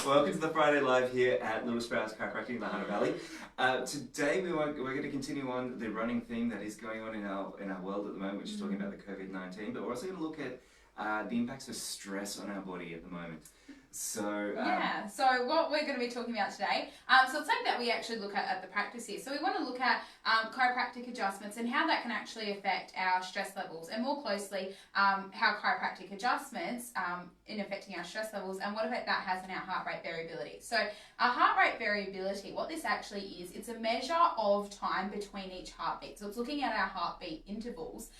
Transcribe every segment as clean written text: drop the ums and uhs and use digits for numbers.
Welcome to the Friday Live here at Little Sprouts Chiropractic in the Hunter Valley. Today we're going to continue on the running theme that is going on in our world at the moment, which is talking about the COVID-19, but we're also going to look at the impacts of stress on our body at the moment. So what we're going to be talking about today, so it's something that we actually look at the practice here. So we want to look at chiropractic adjustments and how that can actually affect our stress levels, and more closely how chiropractic adjustments in affecting our stress levels and what effect that has on our heart rate variability. So our heart rate variability, what this actually is, it's a measure of time between each heartbeat. So it's looking at our heartbeat intervals.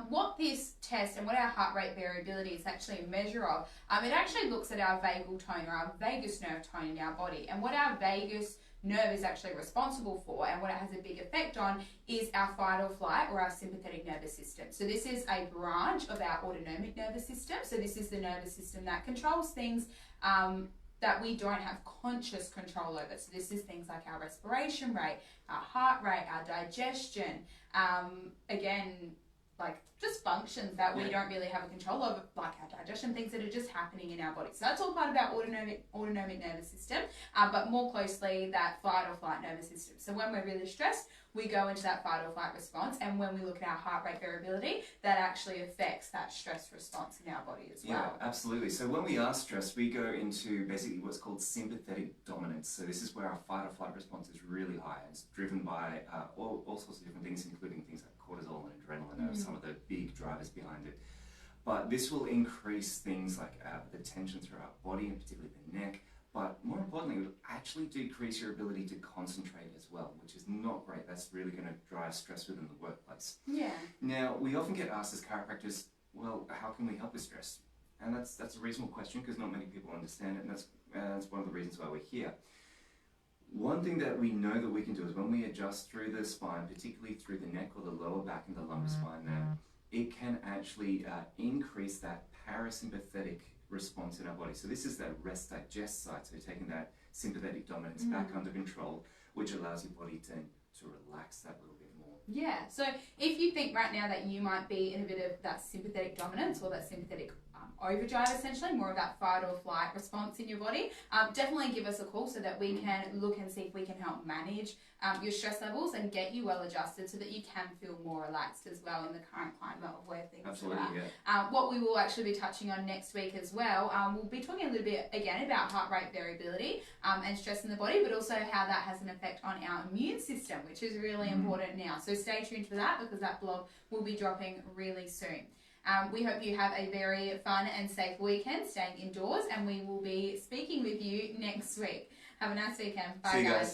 What this test and what our heart rate variability is actually a measure of, it actually looks at our vagal tone, or our vagus nerve tone in our body, and what our vagus nerve is actually responsible for and what it has a big effect on is our fight or flight, or our sympathetic nervous system. So this is a branch of our autonomic nervous system. So this is the nervous system that controls things that we don't have conscious control over. So this is things like our respiration rate, our heart rate, our digestion, like just functions that we don't really have a control over, like our digestion, things that are just happening in our body. So that's all part of our autonomic nervous system, but more closely that fight or flight nervous system. So when we're really stressed, we go into that fight or flight response, and when we look at our heart rate variability, that actually affects that stress response in our body as well. Yeah, absolutely. So when we are stressed, we go into basically what's called sympathetic dominance. So this is where our fight or flight response is really high. It's driven by all sorts of different things, including things like cortisol and adrenaline are some of the big drivers behind it. But this will increase things like the tension through our body, and particularly the neck. But more importantly, it will actually decrease your ability to concentrate as well, which is not great. That's really going to drive stress within the workplace. Yeah. Now, we often get asked as chiropractors, well, how can we help with stress? And that's a reasonable question, because not many people understand it, and that's one of the reasons why we're here. One thing that we know that we can do is when we adjust through the spine, particularly through the neck or the lower back and the lumbar spine there, it can actually increase that parasympathetic response in our body. So this is that rest digest side, so taking that sympathetic dominance back under control, which allows your body to relax that little bit more. Yeah, so if you think right now that you might be in a bit of that sympathetic dominance, or that sympathetic overdrive, essentially, more of that fight or flight response in your body, definitely give us a call so that we can look and see if we can help manage your stress levels and get you well adjusted so that you can feel more relaxed as well in the current climate of where things are at. What we will actually be touching on next week as well, we'll be talking a little bit again about heart rate variability and stress in the body, but also how that has an effect on our immune system, which is really important now. So stay tuned for that, because that blog will be dropping really soon. We hope you have a very fun and safe weekend, staying indoors, and we will be speaking with you next week. Have a nice weekend. Bye, See you guys.